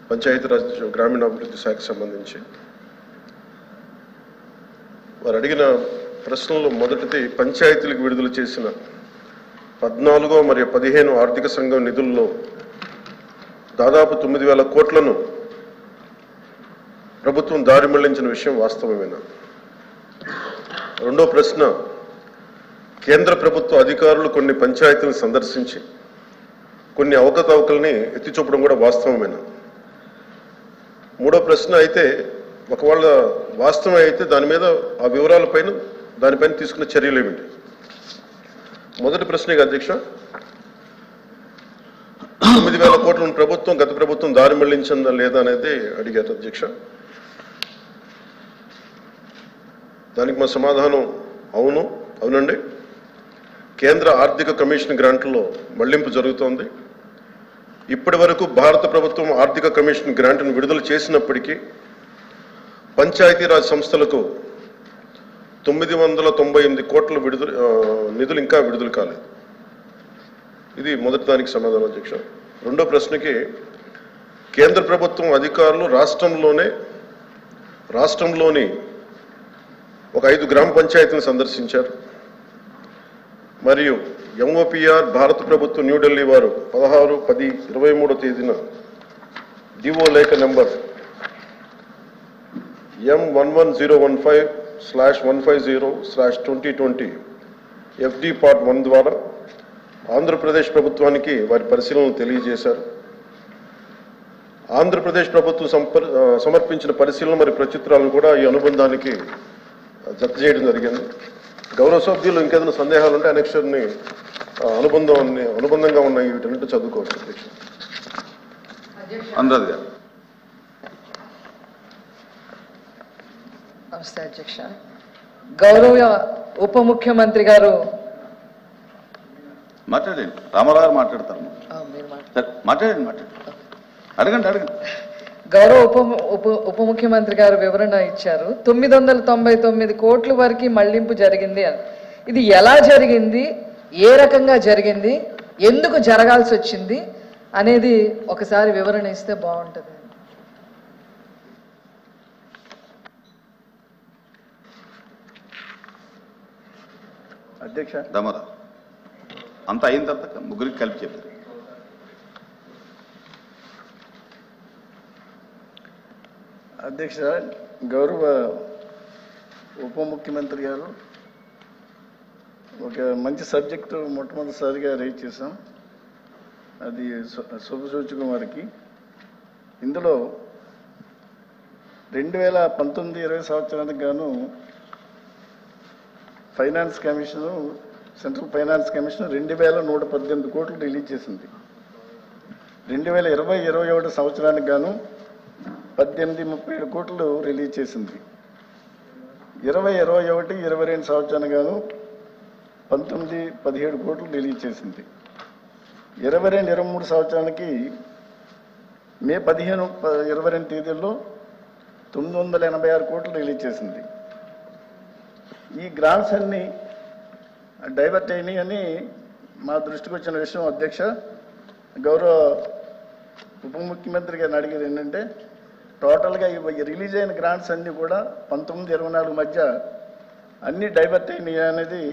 పంచాయతీరాజ్ గ్రామీణాభివృద్ధి శాఖకు సంబంధించి వారు అడిగిన ప్రశ్నల్లో మొదటిది పంచాయతీలకు విడుదల చేసిన 14 మరియు 15 ఆర్థిక సంఘం నిధుల్లో దాదాపు 9,000 కోట్లను ప్రభుత్వం దారి మళ్లించిన విషయం వాస్తవమేనా? రెండో ప్రశ్న, కేంద్ర ప్రభుత్వ అధికారులు కొన్ని పంచాయతీలను సందర్శించి కొన్ని అవకతవకల్ని ఎత్తి చూపడం కూడా వాస్తవమేనా? మూడో ప్రశ్న అయితే ఒకవేళ వాస్తవం అయితే దాని మీద ఆ వివరాలపైన దానిపైన తీసుకున్న చర్యలు ఏమిటి? మొదటి ప్రశ్నగా అధ్యక్ష, 9,000 కోట్లను గత ప్రభుత్వం దారి మళ్లించిందా లేదా అనేది అడిగారు అధ్యక్ష. దానికి మా సమాధానం అవునండి. కేంద్ర ఆర్థిక కమిషన్ గ్రాంట్లో మళ్లింపు జరుగుతోంది. ఇప్పటి వరకు భారత ప్రభుత్వం ఆర్థిక కమిషన్ గ్రాంట్ను విడుదల చేసినప్పటికీ పంచాయతీరాజ్ సంస్థలకు 998 కోట్ల నిధులు ఇంకా విడుదల కాలేదు. ఇది మొదటి దానికి సమాధానం అధ్యక్ష. రెండో ప్రశ్నకి, కేంద్ర ప్రభుత్వం అధికారులు రాష్ట్రంలోని ఒక 5 గ్రామ పంచాయతీలను సందర్శించారు. మరియు ఎంఓపిఆర్ భారత ప్రభుత్వం న్యూఢిల్లీ వారు 16/10/23 తేదీన డిఓ లేఖ నెంబర్ M11015/150/2020 FD Part 1 ద్వారా ఆంధ్రప్రదేశ్ ప్రభుత్వానికి వారి పరిశీలనలు తెలియజేశారు. ఆంధ్రప్రదేశ్ ప్రభుత్వం సమర్పించిన పరిశీలన మరియు ప్రచిత్రాలను కూడా ఈ అనుబంధానికి జత చేయడం జరిగింది. గౌరవ సభ్యులు ఇంకేదైనా సందేహాలు ఉంటే అనెక్షర్ని అనుబంధంగా ఉన్న వీటన్నిటి చదువుకోవచ్చు అధ్యక్ష. అనురాధ్ గారు. నమస్తే అధ్యక్ష. గౌరవ ఉప ముఖ్యమంత్రి గారు మాట్లాడండి. రామారావు మాట్లాడతారు. మాట్లాడండి. అడగండి. గౌరవ ఉప ముఖ్యమంత్రి గారు వివరణ ఇచ్చారు. 999 కోట్ల వరకు మళ్లింపు జరిగింది అని. ఇది ఎలా జరిగింది, ఏ రకంగా జరిగింది, ఎందుకు జరగాల్సి వచ్చింది అనేది ఒకసారి వివరణ ఇస్తే బాగుంటుంది. అధ్యక్ష దమరా అంత అయిన తర్వాత ముగ్గురికి కలిపి చెప్పారు. అధ్యక్ష, గౌరవ ఉప ముఖ్యమంత్రి గారు ఒక మంచి సబ్జెక్టు మొట్టమొదటిసారిగా రైజ్ చేశాం. అది శుభసూచకం వారికి. ఇందులో 2019-20 సంవత్సరానికి గాను finance commission, central finance commission 2118 కోట్లు రిలీజ్ చేసింది. 2020-21 సంవత్సరానికి గాను 1837 కోట్లు రిలీజ్ చేసింది. 2021-22 సంవత్సరానికి గాను 1917 కోట్లు రిలీజ్ చేసింది. 22-23 సంవత్సరానికి మే 15-22 తేదీల్లో 986 కోట్లు రిలీజ్ చేసింది. ఈ గ్రాంట్స్ అన్ని డైవర్ట్ అయినాయి అని మా దృష్టికి వచ్చిన విషయం అధ్యక్ష. గౌరవ ఉప ముఖ్యమంత్రి గారిని అడిగేది ఏంటంటే, టోటల్గా రిలీజ్ అయిన గ్రాంట్స్ అన్నీ కూడా 19-24 మధ్య అన్నీ డైవర్ట్ అయినాయి అనేది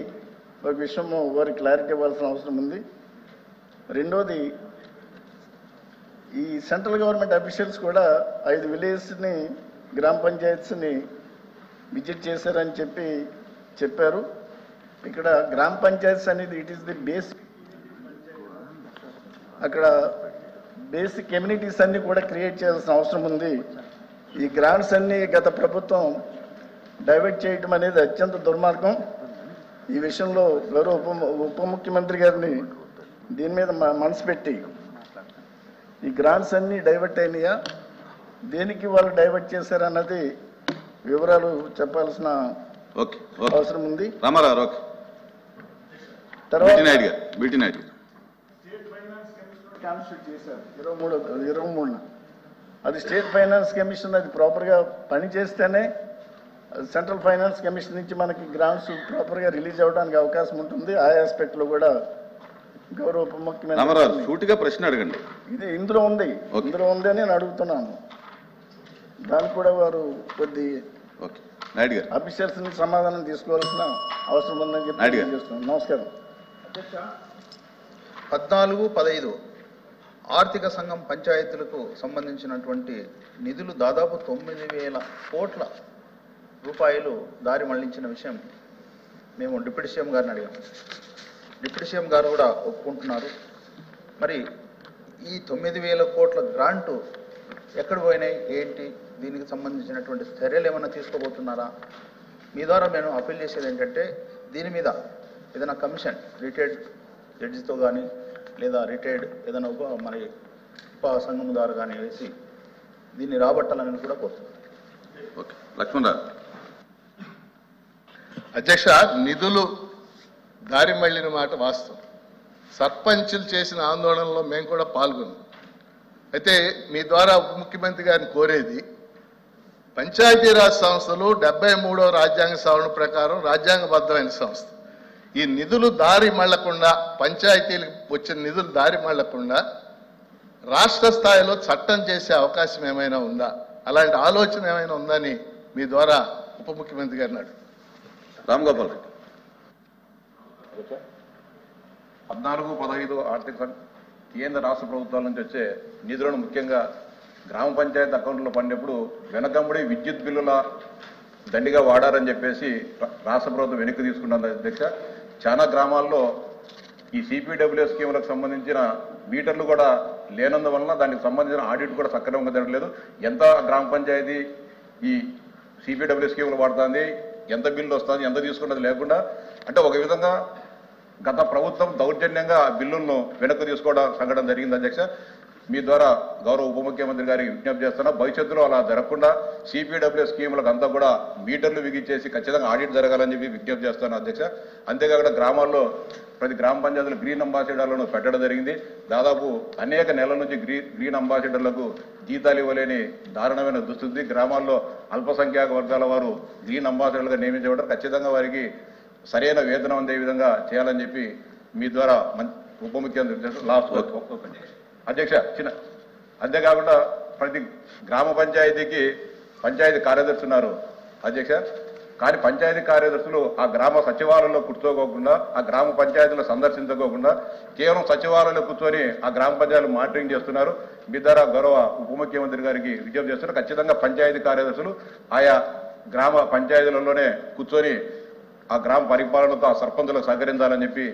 ఒక విషయం వారికి క్లారిటీ ఇవ్వాల్సిన అవసరం ఉంది. రెండోది, ఈ సెంట్రల్ గవర్నమెంట్ అఫీషియల్స్ కూడా 5 విలేజ్ని, గ్రామ పంచాయత్స్ని విజిట్ చేశారని చెప్పారు. ఇక్కడ గ్రామ పంచాయత్స్ అనేది ఇట్ ఈస్ ది బేసిక్, అక్కడ బేసిక్ కమ్యూనిటీస్ అన్నీ కూడా క్రియేట్ చేయాల్సిన అవసరం ఉంది. ఈ గ్రాంట్స్ అన్నీ గత ప్రభుత్వం డైవర్ట్ చేయటం అనేది అత్యంత దుర్మార్గం. ఈ విషయంలో గౌరవ ఉప ముఖ్యమంత్రి గారిని దీని మీద మనసు పెట్టి ఈ గ్రాంట్స్ అన్నీ డైవర్ట్ అయినాయా, దేనికి వాళ్ళు డైవర్ట్ చేశారన్నది వివరాలు చెప్పాల్సిన అవసరం ఉంది. రామారావు తర్వాత కాన్స్టిట్యూట్ చేశారు 23న. అది స్టేట్ ఫైనాన్స్ కమిషన్ అది ప్రాపర్గా పనిచేస్తేనే సెంట్రల్ ఫైనాన్స్ కమిషన్ నుంచి మనకి గ్రాంట్స్ ప్రాపర్గా రిలీజ్ అవ్వడానికి అవకాశం ఉంటుంది. ఆ ఆస్పెక్ట్లో కూడా గౌరవ ఉప రామారావు ముఖ్యమంత్రి సూటిగా ప్రశ్న అడగండి. ఇది ఇందులో ఉంది అని నేను అడుగుతున్నాను. దానికి కూడా వారు కొద్ది ఓకే, నాయుడు గారు. ఆఫీసర్స్ ని సమాధానం తీసుకోవాల్సిన అవసరం ఉందని చెప్పి తెలియజేస్తున్నాను. నమస్కారం. 14-15 ఆర్థిక సంఘం పంచాయతీలకు సంబంధించినటువంటి నిధులు దాదాపు 9,000 కోట్ల రూపాయలు దారి మళ్లించిన విషయం మేము డిప్యూటీ సీఎం గారిని అడిగాము. డిప్యూటీ సీఎం గారు కూడా ఒప్పుకుంటున్నారు. మరి ఈ 9,000 కోట్ల గ్రాంటు ఎక్కడ పోయినాయి, ఏంటి, దీనికి సంబంధించినటువంటి చర్యలు ఏమైనా తీసుకోబోతున్నారా? మీ ద్వారా నేను అప్పీల్ చేసేది ఏంటంటే దీని మీద ఏదైనా కమిషన్ రిటైర్డ్ జడ్జితో కానీ లేదా రిటైర్డ్ ఏదైనా ఉప సంఘం ద్వారా కానీ వేసి దీన్ని రాబట్టాలని కూడా కోరుతున్నాను. ఓకే, లక్ష్మణరావు. అధ్యక్ష, నిధులు దారి మళ్లిన మాట వాస్తవం. సర్పంచులు చేసిన ఆందోళనలో మేము కూడా పాల్గొన్నాం. అయితే మీ ద్వారా ఉప ముఖ్యమంత్రి గారిని కోరేది, పంచాయతీరాజ్ సంస్థలు 73వ రాజ్యాంగ సవరణ ప్రకారం రాజ్యాంగబద్ధమైన సంస్థ. ఈ నిధులు దారి మళ్లకుండా, పంచాయతీలకు వచ్చిన నిధులు దారి మళ్లకుండా రాష్ట్ర స్థాయిలో చట్టం చేసే అవకాశం ఏమైనా ఉందా? అలాంటి ఆలోచన ఏమైనా ఉందని మీ ద్వారా ఉప ముఖ్యమంత్రి గారిని అడుగు. రామ్ గోపాల్ రెడ్డి. 14-15 ఆర్థిక కేంద్ర రాష్ట్ర ప్రభుత్వాల నుంచి వచ్చే నిధులను ముఖ్యంగా గ్రామ పంచాయతీ అకౌంట్లో పడినప్పుడు వెనకంబడి విద్యుత్ బిల్లుల దండిగా వాడారని చెప్పేసి రాష్ట్ర ప్రభుత్వం వెనక్కి తీసుకున్నది అధ్యక్ష. చాలా గ్రామాల్లో ఈ సిపిడబ్ల్యూఎస్ స్కీములకు సంబంధించిన మీటర్లు కూడా లేనందువలన దానికి సంబంధించిన ఆడిట్ కూడా సక్రమంగా జరగలేదు. ఎంత గ్రామ పంచాయతీ ఈ సిపిడబ్ల్యూఎస్ స్కీములు వాడుతుంది, ఎంత బిల్లు వస్తుంది, ఎంత తీసుకున్నది లేకుండా, అంటే ఒక విధంగా గత ప్రభుత్వం దౌర్జన్యంగా బిల్లులను వెనక్కి తీసుకోవడం సంఘటన జరిగింది అధ్యక్ష. మీ ద్వారా గౌరవ ఉప ముఖ్యమంత్రి గారికి విజ్ఞప్తి చేస్తున్నా, భవిష్యత్తులో అలా జరగకుండా సిపిడబ్ల్యూఎస్ స్కీములకు అంతా కూడా మీటర్లు బిగించేసి ఖచ్చితంగా ఆడిట్ జరగాలని చెప్పి విజ్ఞప్తి చేస్తాను అధ్యక్ష. అంతేకాకుండా గ్రామాల్లో ప్రతి గ్రామ పంచాయతీలో గ్రీన్ అంబాసిడర్లను పెట్టడం జరిగింది. దాదాపు అనేక నెలల నుంచి గ్రీన్ అంబాసిడర్లకు జీతాలు ఇవ్వలేని దారుణమైన దుస్థితి. గ్రామాల్లో అల్పసంఖ్యాక వర్గాల వారు గ్రీన్ అంబాసిడర్లుగా నియమించబడ్డారు. ఖచ్చితంగా వారికి సరైన వేతనం అందే విధంగా చేయాలని చెప్పి మీ ద్వారా ఉప ముఖ్యమంత్రి లాస్ట్ అధ్యక్ష అంతేకాకుండా ప్రతి గ్రామ పంచాయతీకి పంచాయతీ కార్యదర్శి ఉన్నారు అధ్యక్ష. కానీ పంచాయతీ కార్యదర్శులు ఆ గ్రామ సచివాలయంలో కూర్చోకోకుండా, ఆ గ్రామ పంచాయతీలో సందర్శించుకోకుండా కేవలం సచివాలయంలో కూర్చొని ఆ గ్రామ పంచాయతీలు మానిటరింగ్ చేస్తున్నారు. మీ ద్వారా గౌరవ ఉప ముఖ్యమంత్రి గారికి విజ్ఞప్తి చేస్తున్నారు, ఖచ్చితంగా పంచాయతీ కార్యదర్శులు ఆయా గ్రామ పంచాయతీలలోనే కూర్చొని ఆ గ్రామ పరిపాలనతో ఆ సర్పంచులకు సహకరించాలని చెప్పి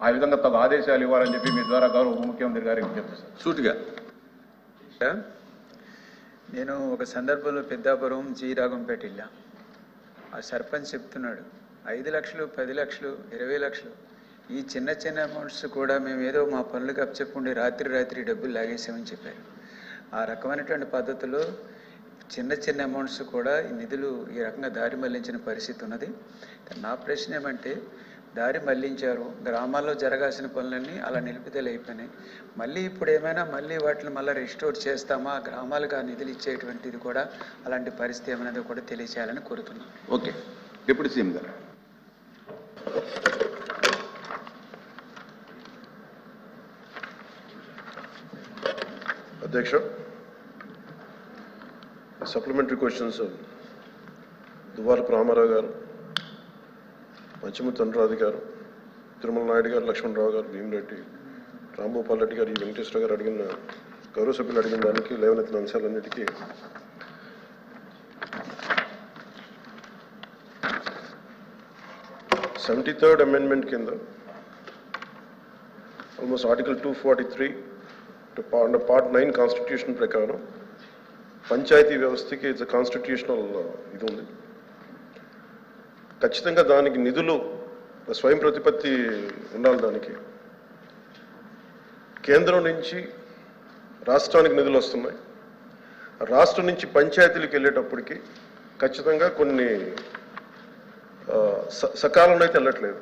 ఆ విధంగా తగు ఆదేశాలు ఇవ్వాలని చెప్పి మీ ద్వారా గౌరవ ఉప ముఖ్యమంత్రి గారికి విజ్ఞప్తి చేస్తారు. సూటిగా. నేను ఒక సందర్భంలో పెద్దాపురం జీ రాగంపేట వెళ్ళా. ఆ సర్పంచ్ చెప్తున్నాడు 5 లక్షలు, 10 లక్షలు, 20 లక్షలు ఈ చిన్న చిన్న అమౌంట్స్ కూడా మేము ఏదో మా పనులకు అప్పచెప్పుండి రాత్రి డబ్బులు లాగేసామని చెప్పారు. ఆ రకమైనటువంటి పద్ధతిలో చిన్న చిన్న అమౌంట్స్ కూడా ఈ నిధులు ఈ రకంగా దారి మళ్లించిన పరిస్థితి ఉన్నది. నా ప్రశ్న ఏమంటే, దారి మళ్లించారు, గ్రామాల్లో జరగాల్సిన పనులన్నీ అలా నిలుపుదల అయిపోయినాయి. మళ్ళీ ఇప్పుడు ఏమైనా వాటిని మళ్ళీ రిస్టోర్ చేస్తామా, గ్రామాలకు ఆ నిధులు ఇచ్చేటువంటిది కూడా అలాంటి పరిస్థితి ఏమైనా కూడా తెలియచేయాలని కోరుతున్నాను. ఓకే, డిప్యూటీ సీఎం గారు. అధ్యక్ష, సప్లిమెంటరీ క్వశ్చన్స్ దువ్వారపు రామారావు గారు, పంచమూర్తి అనురాధి గారు, తిరుమల నాయుడు గారు, లక్ష్మణరావు గారు, భీమిరెడ్డి, రాంభూపాల్ రెడ్డి గారు, ఈ వెంకటేశ్వర గారు అడిగిన గౌరవ సభ్యులు అడిగిన దానికి లేవనెత్తిన అంశాలన్నిటికీ థర్డ్ అమెండ్మెంట్ కింద ఆల్మోస్ట్ ఆర్టికల్ 243 పార్ట్ 9 కాన్స్టిట్యూషన్ ప్రకారం పంచాయతీ వ్యవస్థకి ఇట్స్ కాన్స్టిట్యూషనల్ ఇది ఉంది. ఖచ్చితంగా దానికి నిధులు స్వయం ప్రతిపత్తి ఉండాలి. దానికి కేంద్రం నుంచి రాష్ట్రానికి నిధులు వస్తున్నాయి. రాష్ట్రం నుంచి పంచాయతీలకు వెళ్ళేటప్పటికి ఖచ్చితంగా కొన్ని సకాలంలో అయితే వెళ్ళట్లేదు.